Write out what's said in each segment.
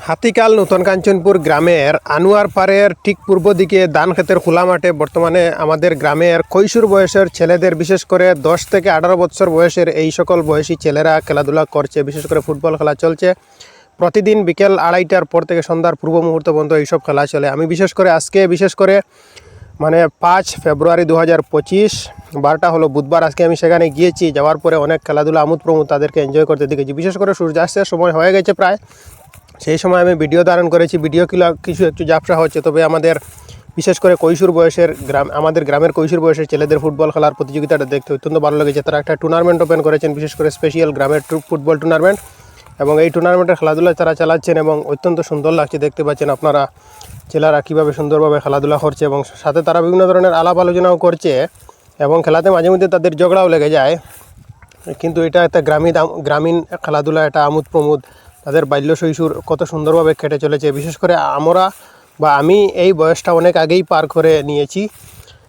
হাতিকাল নতুন কাঞ্চনপুর গ্রামের আনোয়ার পাড়ের ঠিক পূর্ব দিকে ধান ক্ষেতের খোলা মাঠে বর্তমানে আমাদের গ্রামের কৈশোর বয়সের ছেলেদের বিশেষ করে 10 থেকে 18 বছর বয়সের এই সকল বয়সী ছেলেরা খেলাধুলা করছে। বিশেষ করে ফুটবল খেলা চলছে। প্রতিদিন বিকেল 2:30টার পর থেকে সন্ধ্যার পূর্ব মুহূর্ত পর্যন্ত এইসব খেলা চলে। আমি বিশেষ করে মানে 5 ফেব্রুয়ারি 2025 বারটা হলো বুধবার, আজকে আমি সেখানে গিয়েছি। যাওয়ার পরে অনেক খেলাধুলা আমোদ প্রমোদ তাদেরকে এনজয় করতে দেখেছি। বিশেষ করে সূর্যাস্তের সময় হয়ে গেছে প্রায়, সেই সময় আমি ভিডিও ধারণ করেছি। ভিডিও কিছু একটু ঝাপসা হচ্ছে, তবে আমাদের বিশেষ করে কৈশোর বয়সের আমাদের গ্রামের কৈশোর বয়সের ছেলেদের ফুটবল খেলার প্রতিযোগিতাটা দেখতে অত্যন্ত ভালো লেগেছে। তারা একটা টুর্নামেন্ট ওপেন করেছেন, বিশেষ করে স্পেশাল গ্রামের ফুটবল টুর্নামেন্ট, এবং এই টুর্নামেন্টের খেলাধুলা তারা চালাচ্ছেন এবং অত্যন্ত সুন্দর লাগছে। দেখতে পাচ্ছেন আপনারা ছেলেরা কীভাবে সুন্দরভাবে খেলাধুলা করছে এবং সাথে তারা বিভিন্ন ধরনের আলাপ আলোচনাও করছে এবং খেলাতে মাঝে মধ্যে তাদের ঝগড়াও লেগে যায়। কিন্তু এটা একটা গ্রামীণ খেলাধুলা, এটা আমোদ প্রমোদ, তাদের বাল্য শৈশব কত সুন্দরভাবে কেটে চলেছে। বিশেষ করে আমি এই বয়সটা অনেক আগেই পার করে নিয়েছি,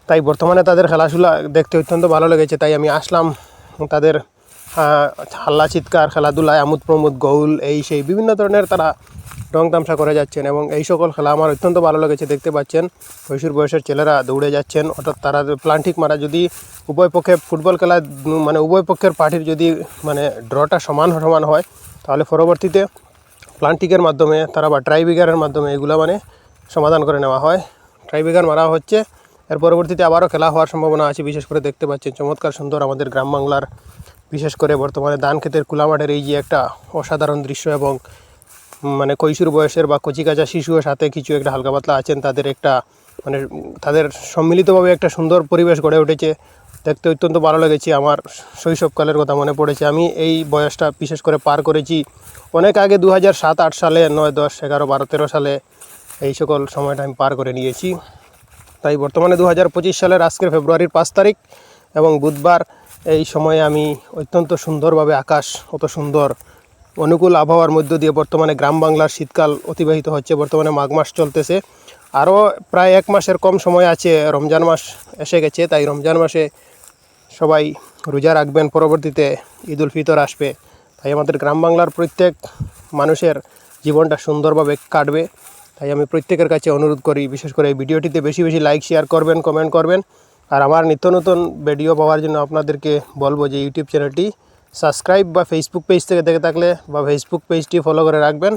তাই বর্তমানে তাদের খেলাধুলা দেখতে অত্যন্ত ভালো লেগেছে। তাই আমি আসলাম তাদের হাল্লা চিৎকার খেলাধুলায় আমোদ প্রমোদ, গৌল এই সেই বিভিন্ন ধরনের তারা রং তামসা করে যাচ্ছেন এবং এই সকল খেলা আমার অত্যন্ত ভালো লেগেছে। দেখতে পাচ্ছেন কৈশোর বয়সের ছেলেরা দৌড়ে যাচ্ছেন, অর্থাৎ তারা প্লান্টিক মারা। যদি উভয় পক্ষে ফুটবল খেলা মানে উভয় পক্ষের পার্টির যদি মানে ড্রটা সমান হয়, তাহলে পরবর্তীতে প্লান্টিকের মাধ্যমে তারা বা ট্রাইবিগারের মাধ্যমে এগুলো মানে সমাধান করে নেওয়া হয়। ট্রাইবিগার মারা হচ্ছে, এর পরবর্তীতে আবারও খেলা হওয়ার সম্ভাবনা আছে। বিশেষ করে দেখতে পাচ্ছেন চমৎকার সুন্দর আমাদের গ্রাম বাংলার বিশেষ করে বর্তমানে ধান ক্ষেতের খোলা মাঠের এই যে একটা অসাধারণ দৃশ্য, এবং মানে কৈশোর বয়সের বা কচিকাঁচা শিশুর সাথে কিছু একটা হালকা পাতলা আছেন, তাদের একটা মানে তাদের সম্মিলিতভাবে একটা সুন্দর পরিবেশ গড়ে উঠেছে। দেখতে অত্যন্ত ভালো লেগেছে। আমার শৈশবকালের কথা মনে পড়েছে। আমি এই বয়সটা বিশেষ করে পার করেছি অনেক আগে, 2007-8 সালে, 9, 10, 11, 12, 13 সালে এই সকল সময়টা আমি পার করে নিয়েছি। তাই বর্তমানে 2025 সালের আজকের ফেব্রুয়ারির 5 তারিখ এবং বুধবার, এই সময়ে আমি অত্যন্ত সুন্দরভাবে আকাশ অত সুন্দর অনুকূল আবহাওয়ার মধ্য দিয়ে বর্তমানে গ্রাম বাংলার শীতকাল অতিবাহিত হচ্ছে। বর্তমানে মাঘ মাস চলতেছে, আরও প্রায় 1 মাসের কম সময় আছে, রমজান মাস এসে গেছে। তাই রমজান মাসে সবাই রোজা রাখবেন, পরবর্তীতে ঈদ উল ফিতর আসবে। তাই আমাদের গ্রাম বাংলার প্রত্যেক মানুষের জীবনটা সুন্দরভাবে কাটবে। তাই আমি প্রত্যেকের কাছে অনুরোধ করি, বিশেষ করে এই ভিডিওটিতে বেশি বেশি লাইক, শেয়ার করবেন, কমেন্ট করবেন। আর আমার নিত্য নতুন ভিডিও পাওয়ার জন্য আপনাদেরকে বলবো যে ইউটিউব চ্যানেলটি সাবস্ক্রাইব বা ফেসবুক পেজ থেকে দেখে থাকলে বা ফেসবুক পেজটি ফলো করে রাখবেন।